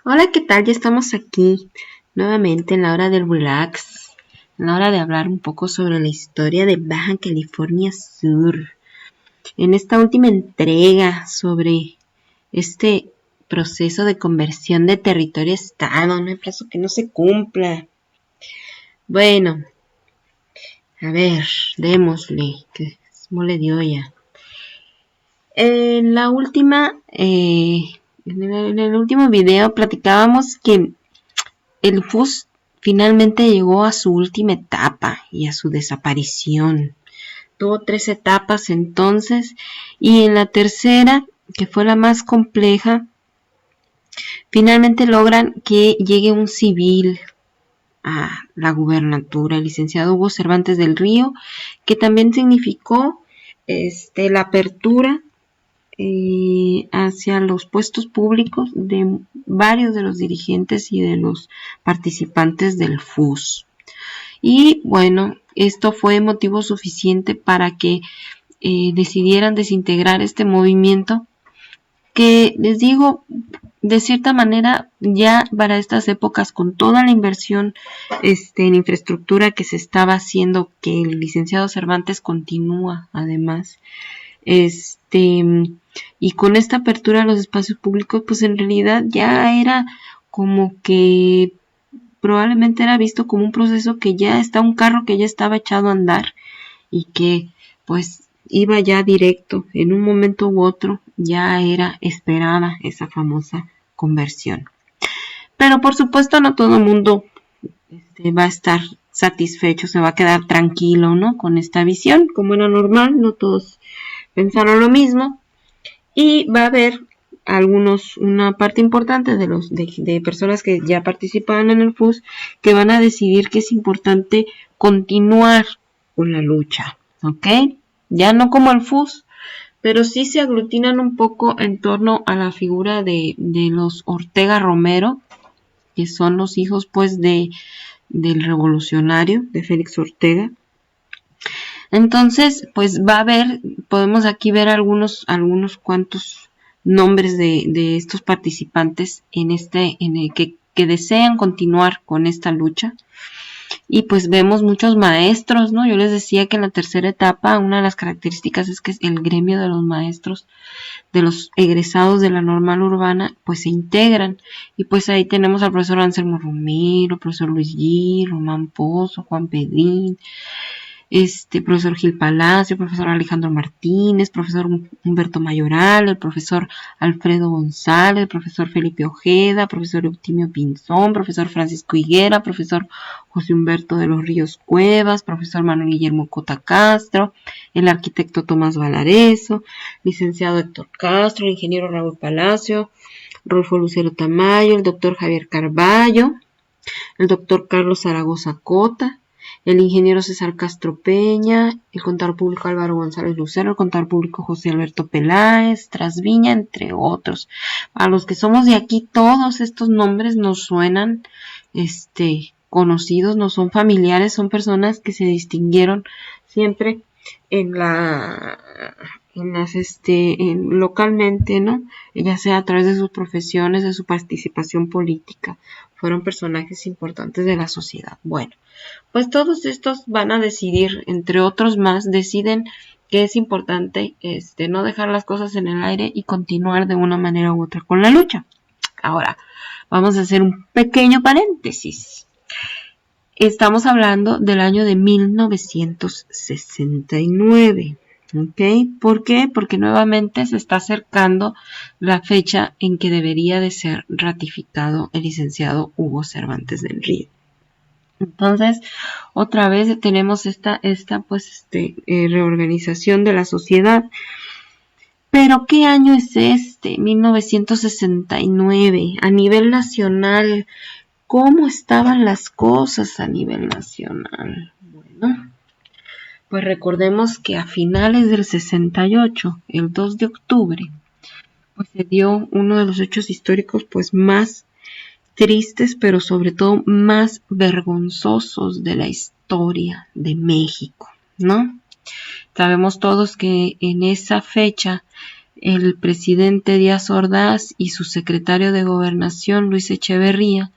Hola, ¿qué tal? Ya estamos aquí nuevamente en la hora del relax, en la hora de hablar un poco sobre la historia de Baja California Sur. En esta última entrega sobre este proceso de conversión de territorio a estado, no hay plazo que no se cumpla. Bueno, a ver, démosle, que es mole de olla. En la última, en el último video platicábamos que el FUS finalmente llegó a su última etapa y a su desaparición. Tuvo 3 etapas entonces y en la tercera, que fue la más compleja, finalmente logran que llegue un civil a la gubernatura, el licenciado Hugo Cervantes del Río, que también significó la apertura hacia los puestos públicos de varios de los dirigentes y de los participantes del FUS. Y bueno, esto fue motivo suficiente para que decidieran desintegrar este movimiento que, les digo, de cierta manera ya para estas épocas, con toda la inversión en infraestructura que se estaba haciendo, que el licenciado Cervantes continúa además, y con esta apertura a los espacios públicos, pues en realidad ya era como que probablemente era visto como un proceso que ya está, un carro que ya estaba echado a andar y que pues iba ya directo, en un momento u otro ya era esperada esa famosa conversión. Pero por supuesto no todo el mundo va a estar satisfecho, se va a quedar tranquilo, ¿no? Con esta visión, como era normal, no todos pensaron lo mismo y va a haber una parte importante de personas que ya participaban en el FUS que van a decidir que es importante continuar con la lucha, ¿ok? Ya no como el FUS, pero sí se aglutinan un poco en torno a la figura de los Ortega Romero, que son los hijos pues del revolucionario, de Félix Ortega. Entonces, pues va a haber, podemos aquí ver algunos cuantos nombres de estos participantes en el que desean continuar con esta lucha. Y pues vemos muchos maestros, ¿no? Yo les decía que en la tercera etapa una de las características es que el gremio de los maestros, de los egresados de la normal urbana, pues se integran. Y pues ahí tenemos al profesor Anselmo Romero, profesor Luis Gil, Román Pozo, Juan Pedrín, profesor Gil Palacio, profesor Alejandro Martínez, profesor Humberto Mayoral, el profesor Alfredo González, el profesor Felipe Ojeda, profesor Eutimio Pinzón, profesor Francisco Higuera, profesor José Humberto de los Ríos Cuevas, profesor Manuel Guillermo Cota Castro, el arquitecto Tomás Valareso, licenciado Héctor Castro, el ingeniero Raúl Palacio, Rolfo Lucero Tamayo, el doctor Javier Carballo, el doctor Carlos Zaragoza Cota, el ingeniero César Castro Peña, el contador público Álvaro González Lucero, el contador público José Alberto Peláez, Trasviña, entre otros. A los que somos de aquí, todos estos nombres nos suenan conocidos, no son familiares, son personas que se distinguieron siempre localmente, ¿no? Ya sea a través de sus profesiones, de su participación política, fueron personajes importantes de la sociedad. Bueno, pues todos estos van a decidir, entre otros más, deciden que es importante no dejar las cosas en el aire y continuar de una manera u otra con la lucha. Ahora, vamos a hacer un pequeño paréntesis. Estamos hablando del año de 1969. ¿Ok? ¿Por qué? Porque nuevamente se está acercando la fecha en que debería de ser ratificado el licenciado Hugo Cervantes del Río. Entonces, otra vez tenemos esta reorganización de la sociedad. Pero ¿qué año es 1969. A nivel nacional, ¿cómo estaban las cosas a nivel nacional? Bueno, pues recordemos que a finales del 68, el 2 de octubre, pues se dio uno de los hechos históricos pues más tristes, pero sobre todo más vergonzosos de la historia de México, ¿no? Sabemos todos que en esa fecha el presidente Díaz Ordaz y su secretario de Gobernación, Luis Echeverría,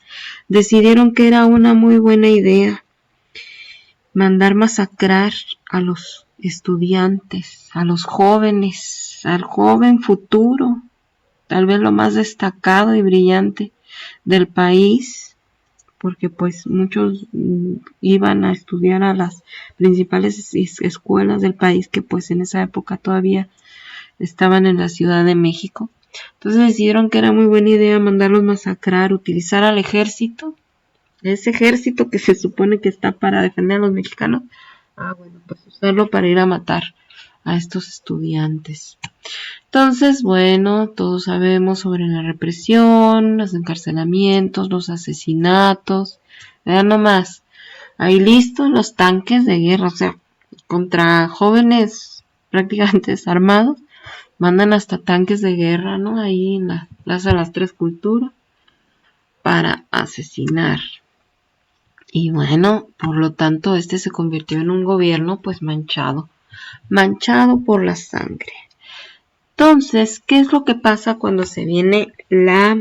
decidieron que era una muy buena idea mandar masacrar a los estudiantes, a los jóvenes, al joven futuro, tal vez lo más destacado y brillante del país, porque pues muchos iban a estudiar a las principales escuelas del país que pues en esa época todavía estaban en la Ciudad de México. Entonces decidieron que era muy buena idea mandarlos masacrar, utilizar al ejército, ese ejército que se supone que está para defender a los mexicanos, bueno, pues usarlo para ir a matar a estos estudiantes. Entonces, bueno, todos sabemos sobre la represión, los encarcelamientos, los asesinatos. Vean nomás, ahí listos los tanques de guerra, o sea, contra jóvenes prácticamente desarmados, mandan hasta tanques de guerra, ¿no? Ahí en la Plaza de las Tres Culturas para asesinar. Y bueno, por lo tanto, este se convirtió en un gobierno pues manchado por la sangre. Entonces, ¿qué es lo que pasa cuando se viene la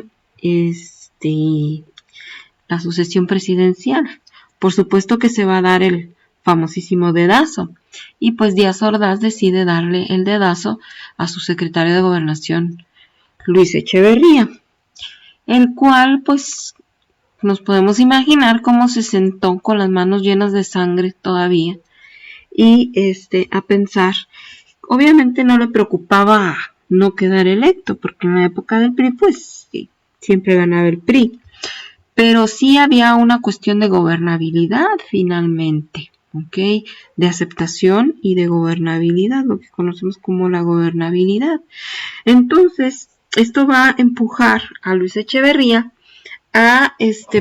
sucesión presidencial? Por supuesto que se va a dar el famosísimo dedazo. Y pues Díaz Ordaz decide darle el dedazo a su secretario de Gobernación, Luis Echeverría, el cual pues nos podemos imaginar cómo se sentó con las manos llenas de sangre todavía y a pensar. Obviamente no le preocupaba no quedar electo, porque en la época del PRI pues sí, siempre ganaba el PRI, pero sí había una cuestión de gobernabilidad finalmente, ¿ok? De aceptación y de gobernabilidad, lo que conocemos como la gobernabilidad. Entonces, esto va a empujar a Luis Echeverría a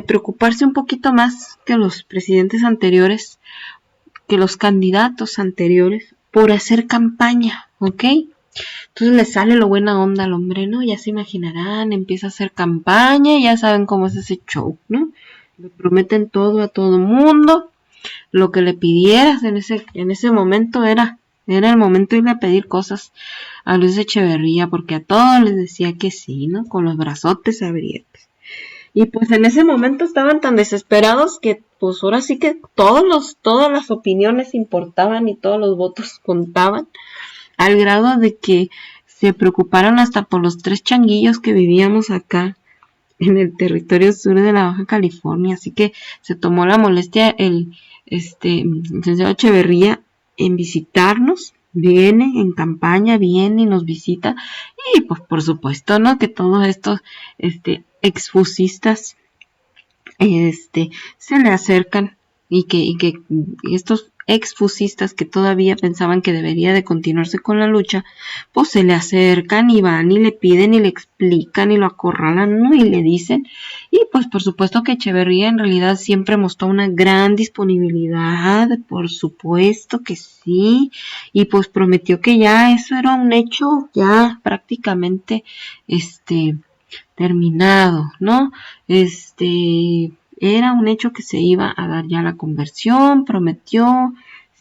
preocuparse un poquito más que los presidentes anteriores, que los candidatos anteriores, por hacer campaña, ¿ok? Entonces le sale lo buena onda al hombre, ¿no? Ya se imaginarán, empieza a hacer campaña, ya saben cómo es ese show, ¿no? Le prometen todo a todo mundo, lo que le pidieras en ese momento era el momento de ir a pedir cosas a Luis Echeverría, porque a todos les decía que sí, ¿no? Con los brazotes abiertos. Y pues en ese momento estaban tan desesperados que pues ahora sí que todas las opiniones importaban y todos los votos contaban, al grado de que se preocuparon hasta por los 3 changuillos que vivíamos acá en el territorio sur de la Baja California. Así que se tomó la molestia el licenciado Echeverría en visitarnos, viene en campaña, viene y nos visita, y pues por supuesto, ¿no? Que todos estos exfusistas se le acercan y que estos exfusistas que todavía pensaban que debería de continuarse con la lucha, pues se le acercan y van y le piden y le explican y lo acorralan, ¿no? Y le dicen, y pues por supuesto que Echeverría en realidad siempre mostró una gran disponibilidad, por supuesto que sí, y pues prometió que ya eso era un hecho ya prácticamente terminado, ¿no? Era un hecho que se iba a dar ya la conversión, prometió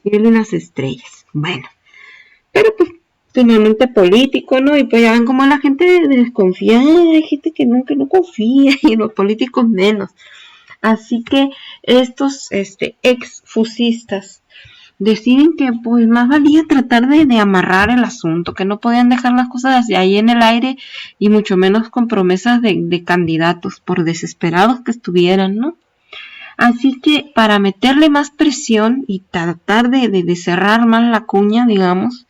cielo y las estrellas. Bueno, pero pues finalmente político, ¿no? Y pues ya ven cómo la gente desconfía, hay gente que nunca no confía y los políticos menos. Así que estos exfusistas deciden que pues más valía tratar de amarrar el asunto, que no podían dejar las cosas así ahí en el aire y mucho menos con promesas de candidatos, por desesperados que estuvieran, ¿no? Así que para meterle más presión y tratar de cerrar más la cuña, digamos,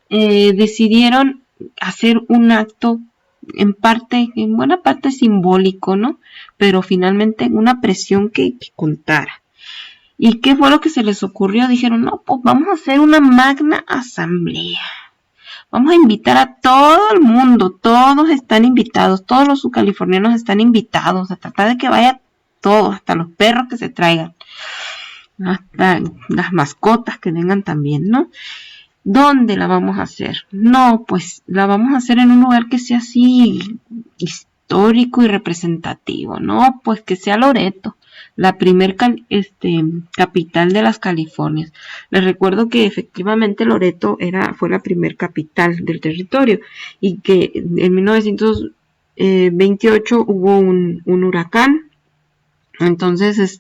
decidieron hacer un acto en buena parte simbólico, ¿no? Pero finalmente una presión que contara. ¿Y qué fue lo que se les ocurrió? Dijeron, no, pues vamos a hacer una magna asamblea. Vamos a invitar a todo el mundo, todos están invitados, todos los subcalifornianos están invitados, a tratar de que vaya todos, hasta los perros que se traigan, hasta las mascotas que vengan también, ¿no? ¿Dónde la vamos a hacer? No, pues la vamos a hacer en un lugar que sea así histórico y representativo, ¿no? Pues que sea Loreto. la primer capital de las Californias. Les recuerdo que efectivamente Loreto fue la primer capital del territorio y que en 1928 hubo un huracán. Entonces,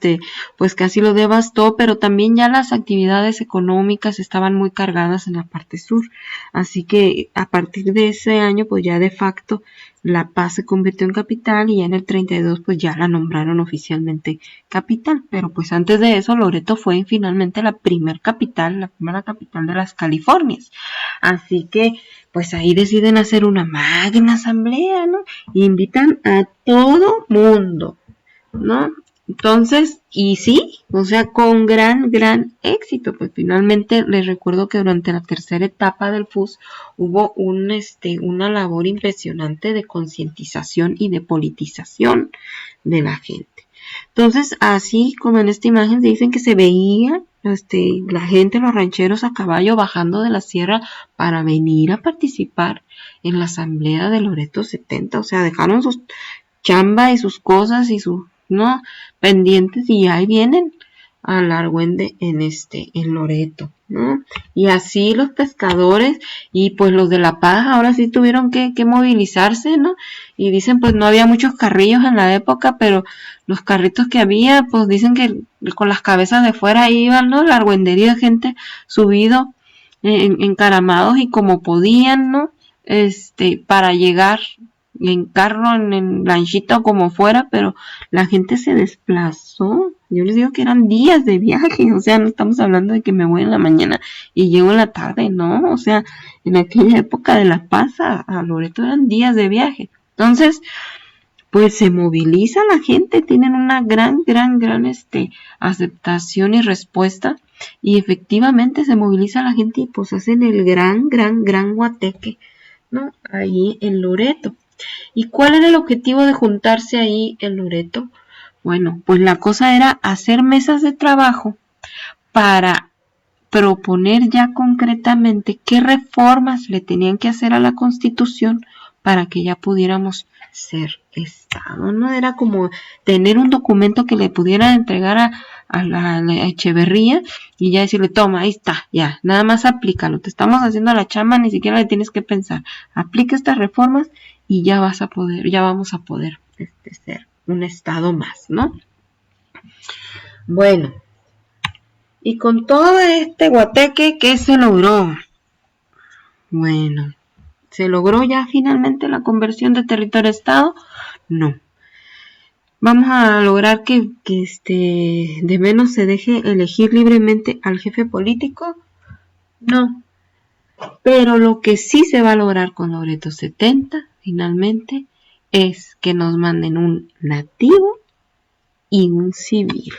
pues casi lo devastó, pero también ya las actividades económicas estaban muy cargadas en la parte sur. Así que a partir de ese año, pues ya de facto La Paz se convirtió en capital y ya en el 32 pues ya la nombraron oficialmente capital. Pero pues antes de eso, Loreto fue finalmente la primera capital de las Californias. Así que pues ahí deciden hacer una magna asamblea, ¿no? Y invitan a todo mundo, ¿no? Entonces, y sí, o sea, con gran éxito, pues finalmente les recuerdo que durante la tercera etapa del FUS hubo una labor impresionante de concientización y de politización de la gente. Entonces, así como en esta imagen se dicen que se veía la gente, los rancheros a caballo bajando de la sierra para venir a participar en la asamblea de Loreto 70, o sea, dejaron sus chamba y sus cosas y sus pendientes y ahí vienen al argüende en Loreto, ¿no? Y así los pescadores y pues los de La Paz ahora sí tuvieron que movilizarse, ¿no? Y dicen pues no había muchos carrillos en la época, pero los carritos que había pues dicen que con las cabezas de fuera iban, ¿no? La argüendería de gente subido, encaramados y como podían, ¿no? Para llegar en carro, en lanchita o como fuera, pero la gente se desplazó. Yo les digo que eran días de viaje, o sea, no estamos hablando de que me voy en la mañana y llego en la tarde, no, o sea, en aquella época de La Paz a Loreto eran días de viaje. Entonces, pues se moviliza la gente, tienen una gran aceptación y respuesta, y efectivamente se moviliza la gente y pues hacen el gran guateque, ¿no? Ahí en Loreto. ¿Y cuál era el objetivo de juntarse ahí en Loreto? Bueno, pues la cosa era hacer mesas de trabajo para proponer ya concretamente qué reformas le tenían que hacer a la Constitución para que ya pudiéramos ser Estado, ¿no? Era como tener un documento que le pudiera entregar a la Echeverría y ya decirle, toma, ahí está, ya, nada más aplícalo, te estamos haciendo la chamba, ni siquiera le tienes que pensar, aplica estas reformas y ya vamos a poder ser un Estado más, ¿no? Bueno, y con todo este guateque, ¿qué se logró? Bueno, ¿se logró ya finalmente la conversión de territorio a Estado? No. ¿Vamos a lograr que de menos se deje elegir libremente al jefe político? No. Pero lo que sí se va a lograr con Loreto 70, finalmente, es que nos manden un nativo y un civil.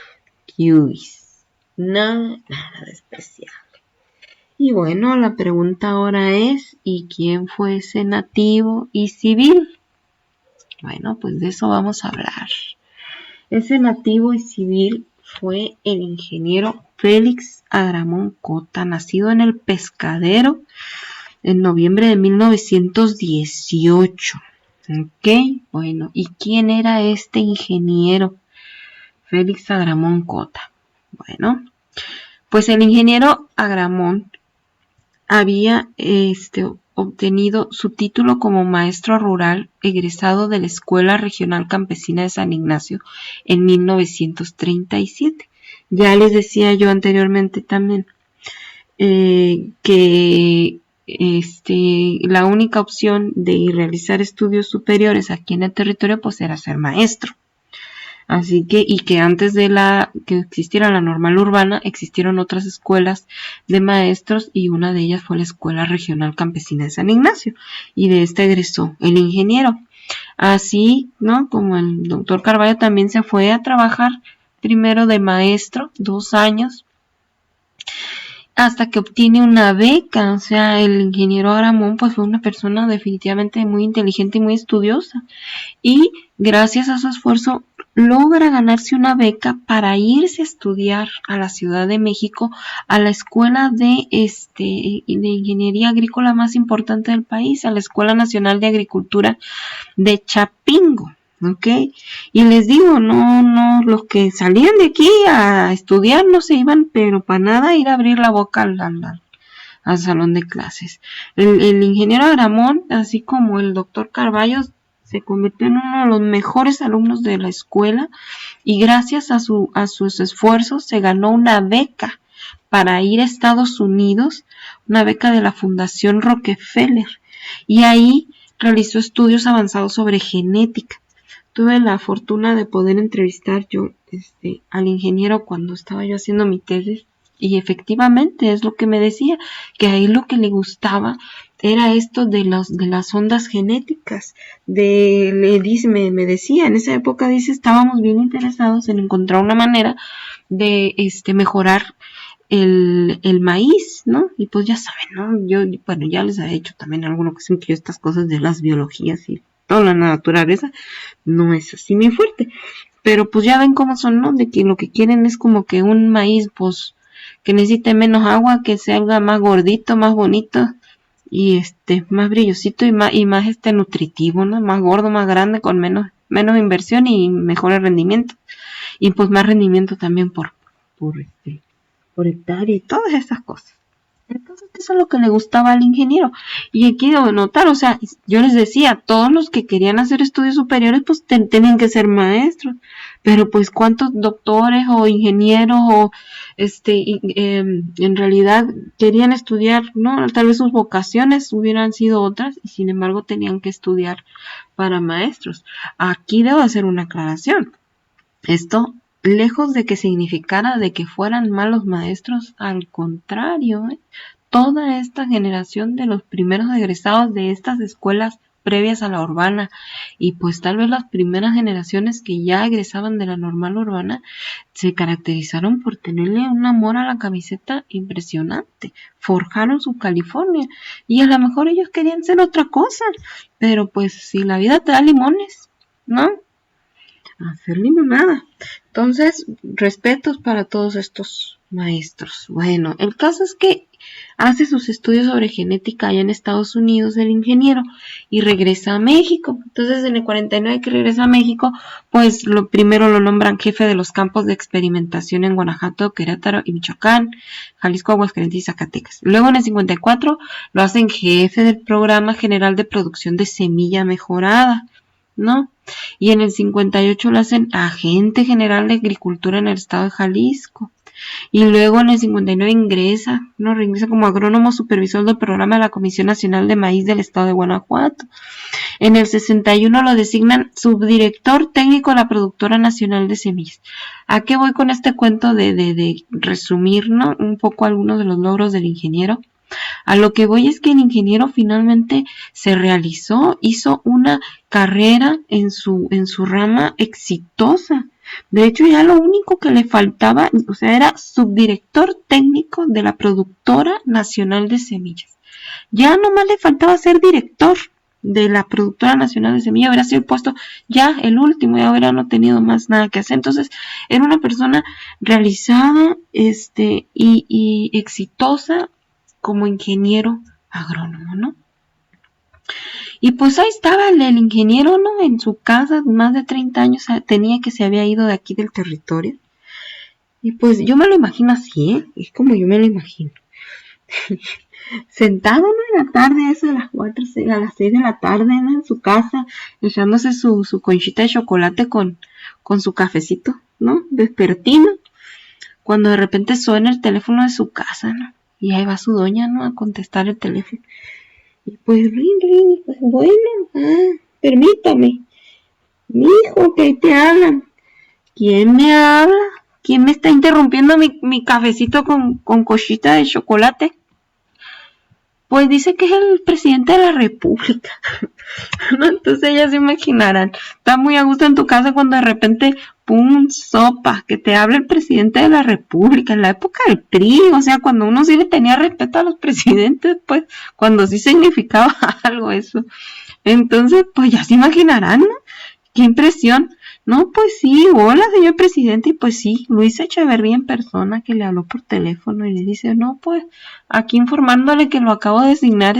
Nada despreciable. Y bueno, la pregunta ahora es, ¿y quién fue ese nativo y civil? Bueno, pues de eso vamos a hablar. Ese nativo y civil fue el ingeniero Félix Agramón Cota, nacido en El Pescadero en noviembre de 1918. ¿Ok? Bueno, ¿y quién era este ingeniero Félix Agramón Cota? Bueno, pues el ingeniero Agramón había obtenido su título como maestro rural egresado de la Escuela Regional Campesina de San Ignacio en 1937. Ya les decía yo anteriormente también que la única opción de realizar estudios superiores aquí en el territorio pues era ser maestro. Así que, y que antes de que existiera la normal urbana, existieron otras escuelas de maestros y una de ellas fue la Escuela Regional Campesina de San Ignacio. Y de esta egresó el ingeniero. Así, ¿no? Como el doctor Carballo también se fue a trabajar primero de maestro, 2 años, hasta que obtiene una beca. O sea, el ingeniero Agramón pues fue una persona definitivamente muy inteligente y muy estudiosa. Y gracias a su esfuerzo logra ganarse una beca para irse a estudiar a la Ciudad de México, a la escuela de ingeniería agrícola más importante del país, a la Escuela Nacional de Agricultura de Chapingo. ¿ok? Y les digo, no, los que salían de aquí a estudiar no se iban, pero para nada ir a abrir la boca al salón de clases. El ingeniero Agramón, así como el doctor Carballo, se convirtió en uno de los mejores alumnos de la escuela y gracias a sus esfuerzos se ganó una beca para ir a Estados Unidos, una beca de la Fundación Rockefeller, y ahí realizó estudios avanzados sobre genética. Tuve la fortuna de poder entrevistar yo al ingeniero cuando estaba yo haciendo mi tesis y efectivamente es lo que me decía, que ahí lo que le gustaba era esto de las ondas genéticas. Me decía, en esa época dice, estábamos bien interesados en encontrar una manera de mejorar el maíz, ¿no? Y pues ya saben, ¿no? Bueno, ya les he hecho también alguna ocasión que yo estas cosas de las biologías y toda la naturaleza no es así muy fuerte. Pero pues ya ven cómo son, ¿no? De que lo que quieren es como que un maíz, pues, que necesite menos agua, que se haga más gordito, más bonito y más brillosito y más nutritivo, ¿no? Más gordo, más grande, con menos inversión y mejores rendimientos. Y pues más rendimiento también por hectárea y todas esas cosas. Entonces eso es lo que le gustaba al ingeniero. Y aquí debo notar, o sea, yo les decía, todos los que querían hacer estudios superiores pues tenían que ser maestros. Pero pues cuántos doctores o ingenieros o en realidad querían estudiar, ¿no? Tal vez sus vocaciones hubieran sido otras y sin embargo tenían que estudiar para maestros. Aquí debo hacer una aclaración. Esto, lejos de que significara de que fueran malos maestros, al contrario, toda esta generación de los primeros egresados de estas escuelas previas a la urbana y pues tal vez las primeras generaciones que ya egresaban de la normal urbana se caracterizaron por tenerle un amor a la camiseta impresionante, forjaron su California y a lo mejor ellos querían ser otra cosa, pero pues si la vida te da limones, ¿no? Hacer limonada. Entonces, respetos para todos estos maestros. Bueno, el caso es que hace sus estudios sobre genética allá en Estados Unidos el ingeniero y regresa a México. Entonces, en el 49 que regresa a México, pues primero lo nombran jefe de los campos de experimentación en Guanajuato, Querétaro y Michoacán, Jalisco, Aguascalientes y Zacatecas. Luego en el 54 lo hacen jefe del programa general de producción de semilla mejorada, ¿no? Y en el 58 lo hacen agente general de agricultura en el estado de Jalisco. Y luego en el 59 regresa como agrónomo supervisor del programa de la Comisión Nacional de Maíz del estado de Guanajuato. En el 61 lo designan subdirector técnico de la Productora Nacional de Semillas. ¿A qué voy con este cuento de resumir, ¿no? Un poco algunos de los logros del ingeniero? A lo que voy es que el ingeniero finalmente se realizó, hizo una carrera en su rama exitosa. De hecho, ya lo único que le faltaba, o sea, era subdirector técnico de la Productora Nacional de Semillas. Ya nomás le faltaba ser director de la Productora Nacional de Semillas, hubiera sido puesto ya el último, ya hubiera no tenido más nada que hacer. Entonces, era una persona realizada y exitosa como ingeniero agrónomo, ¿no? Y pues ahí estaba el ingeniero, ¿no? En su casa, más de 30 años tenía que se había ido de aquí del territorio. Y pues yo me lo imagino así, ¿eh? Es como yo me lo imagino. Sentado, ¿no? En la tarde, eso a las 6 de la tarde, ¿no? En su casa, echándose su conchita de chocolate con su cafecito, ¿no? Vespertino. Cuando de repente suena el teléfono de su casa, ¿no? Y ahí va su doña, ¿no? A contestar el teléfono. Y pues, ring, pues bueno, permítame. Mijo, que te hablan. ¿Quién me habla? ¿Quién me está interrumpiendo mi cafecito con cochita de chocolate? Pues dice que es el presidente de la república. ¿No? Entonces ya se imaginarán. Está muy a gusto en tu casa cuando de repente, ¡pum! Sopa, que te habla el presidente de la república. En la época del PRI, o sea, cuando uno sí le tenía respeto a los presidentes, pues, cuando sí significaba algo eso. Entonces, pues ya se imaginarán, ¿no? ¡Qué impresión! No, pues sí, hola señor presidente, y pues sí, Luis Echeverría en persona que le habló por teléfono y le dice, no, pues aquí informándole que lo acabo de designar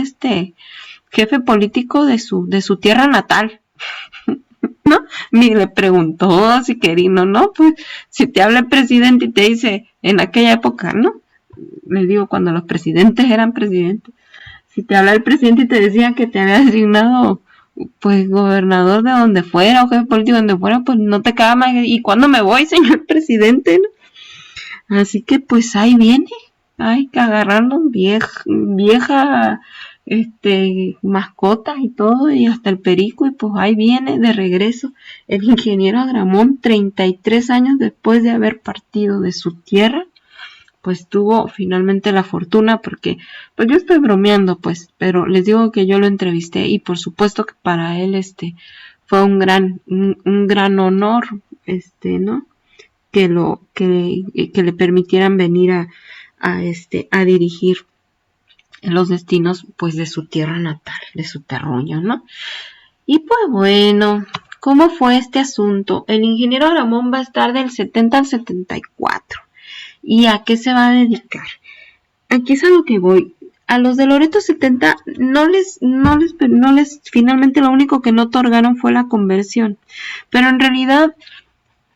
jefe político de su tierra natal. Ni le preguntó si quería, no, pues si te habla el presidente y te dice, en aquella época, ¿no? Les digo, cuando los presidentes eran presidentes, si te habla el presidente y te decía que te había asignado, pues, gobernador de donde fuera, o jefe político de donde fuera, pues no te queda más, ¿y cuándo me voy, señor presidente? ¿No? Así que, pues, ahí viene, hay que agarrarnos vieja mascotas y todo, y hasta el perico, y pues ahí viene de regreso el ingeniero Agramón, 33 años después de haber partido de su tierra, pues tuvo finalmente la fortuna, porque pues yo estoy bromeando, pues, pero les digo que yo lo entrevisté y por supuesto que para él fue un gran honor, ¿no? Que le permitieran venir a dirigir los destinos, pues, de su tierra natal, de su terruño, ¿no? Y pues bueno, ¿cómo fue este asunto? El ingeniero Agramón va a estar del 70 al 74. ¿Y a qué se va a dedicar? Aquí es a lo que voy. A los de Loreto 70 no les, finalmente lo único que no otorgaron fue la conversión. Pero en realidad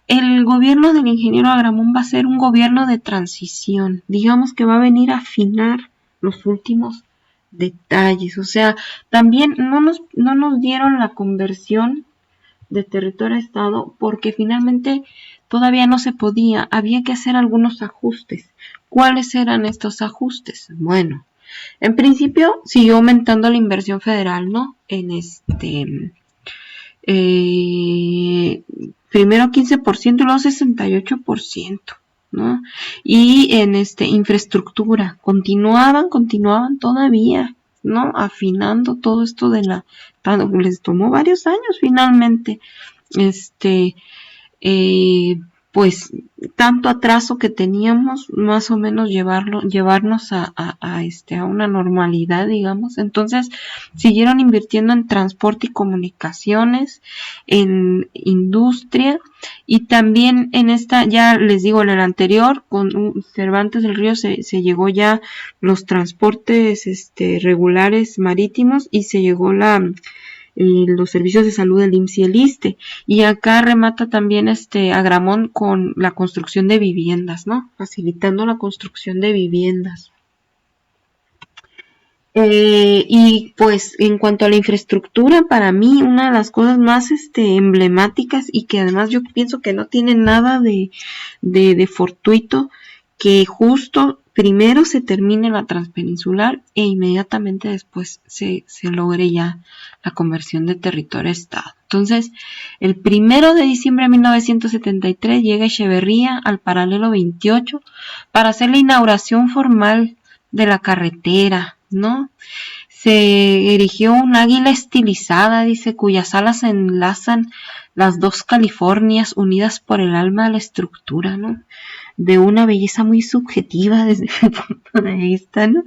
el gobierno del ingeniero Agramón va a ser un gobierno de transición. Digamos que va a venir a afinar los últimos detalles. O sea, también no nos dieron la conversión de territorio a estado porque finalmente todavía no se podía, había que hacer algunos ajustes. ¿Cuáles eran estos ajustes? Bueno, en principio siguió aumentando la inversión federal, ¿no? Primero 15% y luego 68%, ¿no? Y en infraestructura, continuaban todavía, ¿no? Afinando todo esto les tomó varios años finalmente, pues tanto atraso que teníamos, más o menos llevarnos a una normalidad, digamos. Entonces siguieron invirtiendo en transporte y comunicaciones, en industria, y también en ya les digo, en el anterior, con Cervantes del Río se llegó ya los transportes regulares marítimos, y se llegó los servicios de salud del IMSS y el ISSSTE, y acá remata también Agramón con la construcción de viviendas, ¿no? Facilitando la construcción de viviendas. Y pues en cuanto a la infraestructura, para mí una de las cosas más emblemáticas, y que además yo pienso que no tiene nada de fortuito, que justo primero se termine la transpeninsular e inmediatamente después se logre ya la conversión de territorio a estado. Entonces, el 1 de diciembre de 1973 llega Echeverría al paralelo 28 para hacer la inauguración formal de la carretera, ¿no? Se erigió un águila estilizada, dice, cuyas alas enlazan las dos Californias unidas por el alma de la estructura, ¿no? De una belleza muy subjetiva desde mi punto de vista, ¿no?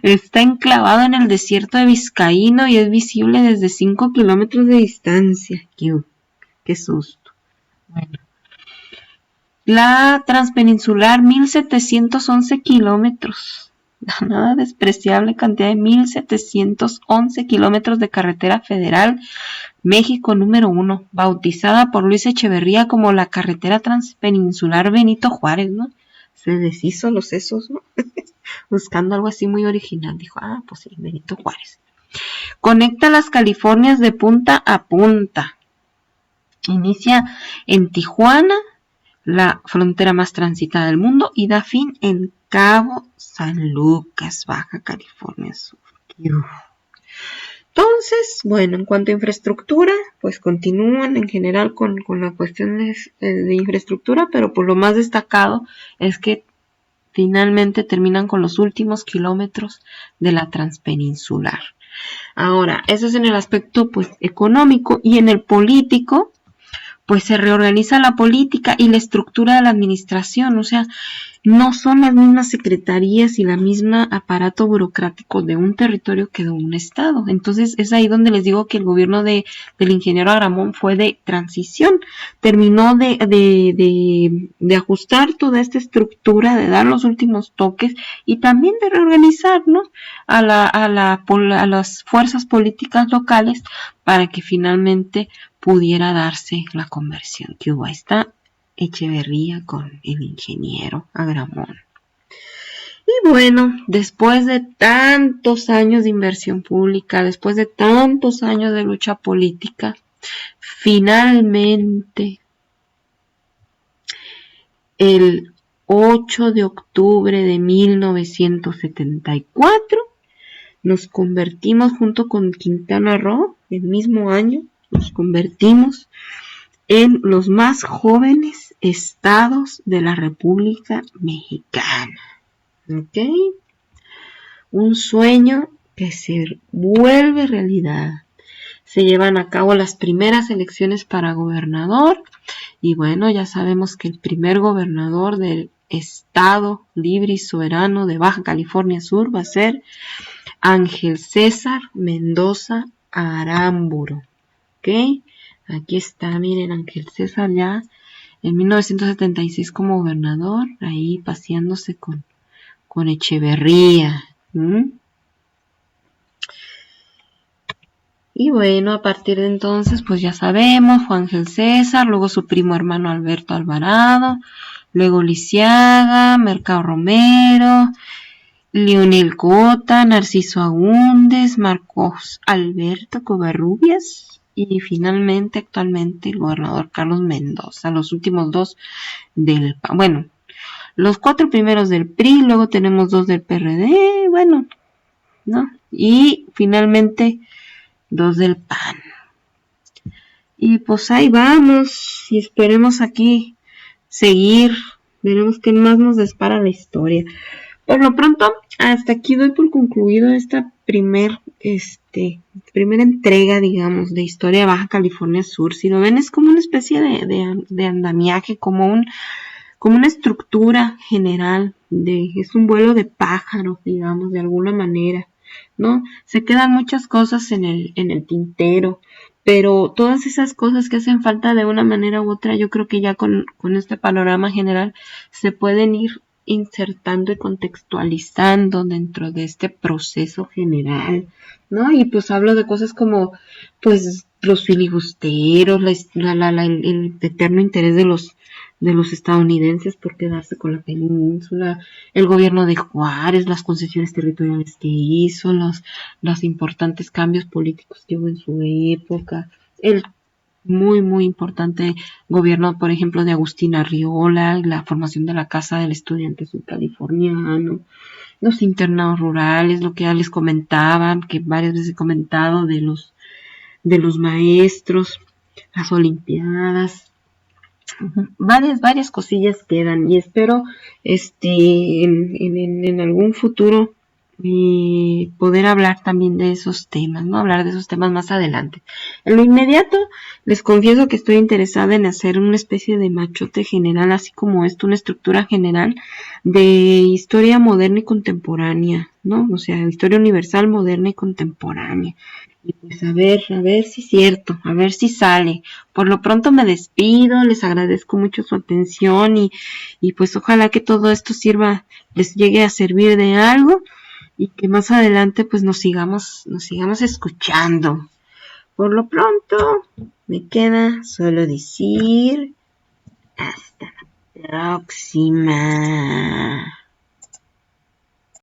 Está enclavado en el desierto de Vizcaíno y es visible desde 5 kilómetros de distancia. ¡Qué susto! Bueno. La transpeninsular, 1711 kilómetros. La nada despreciable cantidad de 1711 kilómetros de carretera federal, México número 1, bautizada por Luis Echeverría como la carretera transpeninsular Benito Juárez, ¿no? Se deshizo los sesos, ¿no? Buscando algo así muy original, dijo, pues sí, Benito Juárez. Conecta las Californias de punta a punta. Inicia en Tijuana, la frontera más transitada del mundo, y da fin en Cabo San Lucas, Baja California Sur. Entonces, bueno, en cuanto a infraestructura, pues continúan en general con las cuestiones de infraestructura, pero por lo más destacado es que finalmente terminan con los últimos kilómetros de la transpeninsular. Ahora, eso es en el aspecto pues económico, y en el político, pues se reorganiza la política y la estructura de la administración. O sea, no son las mismas secretarías y la misma aparato burocrático de un territorio que de un estado. Entonces es ahí donde les digo que el gobierno del ingeniero Agramón fue de transición, terminó de ajustar toda esta estructura, de dar los últimos toques y también de reorganizar, ¿no?, a las fuerzas políticas locales para que finalmente pudiera darse la conversión que hubo. Ahí está Echeverría con el ingeniero Agramón. Y bueno, después de tantos años de inversión pública, después de tantos años de lucha política, finalmente el 8 de octubre de 1974 nos convertimos junto con Quintana Roo, el mismo año, nos convertimos en los más jóvenes estados de la República Mexicana. ¿Ok? Un sueño que se vuelve realidad. Se llevan a cabo las primeras elecciones para gobernador y bueno, ya sabemos que el primer gobernador del estado libre y soberano de Baja California Sur va a ser Ángel César Mendoza Aramburu. ¿Ok? Aquí está, miren, Ángel César ya en 1976 como gobernador, ahí paseándose con Echeverría. Y bueno, a partir de entonces, pues ya sabemos, fue Ángel César, luego su primo hermano Alberto Alvarado, luego Lisiaga, Mercado Romero, Leonel Cota, Narciso Agúndez, Marcos Alberto Covarrubias y finalmente actualmente el gobernador Carlos Mendoza, los últimos dos del PAN. Bueno, los 4 primeros del PRI, luego tenemos 2 del PRD, bueno, ¿no? Y finalmente 2 del PAN. Y pues ahí vamos y esperemos aquí seguir, veremos qué más nos dispara la historia. Por lo pronto, hasta aquí doy por concluido esta primera entrega, digamos, de Historia de Baja California Sur. Si lo ven, es como una especie de andamiaje, como una estructura general, es un vuelo de pájaros, digamos, de alguna manera, ¿no? Se quedan muchas cosas en el tintero, pero todas esas cosas que hacen falta de una manera u otra, yo creo que ya con este panorama general se pueden ir insertando y contextualizando dentro de este proceso general, ¿no? Y pues hablo de cosas como, pues, los filibusteros, el eterno interés de los estadounidenses por quedarse con la península, el gobierno de Juárez, las concesiones territoriales que hizo, los importantes cambios políticos que hubo en su época, el muy, muy importante gobierno, por ejemplo, de Agustín Arriola, la formación de la Casa del Estudiante Subcaliforniano, los internados rurales, lo que ya les comentaba, que varias veces he comentado de los maestros, las olimpiadas, varias cosillas quedan y espero en algún futuro poder hablar también de esos temas, ¿no? Hablar de esos temas más adelante. En lo inmediato, les confieso que estoy interesada en hacer una especie de machote general, así como esto, una estructura general de historia moderna y contemporánea, ¿no? O sea, historia universal, moderna y contemporánea. Y pues a ver si es cierto, a ver si sale. Por lo pronto me despido, les agradezco mucho su atención y pues ojalá que todo esto sirva, les llegue a servir de algo y que más adelante pues nos sigamos escuchando. Por lo pronto me queda solo decir hasta la próxima.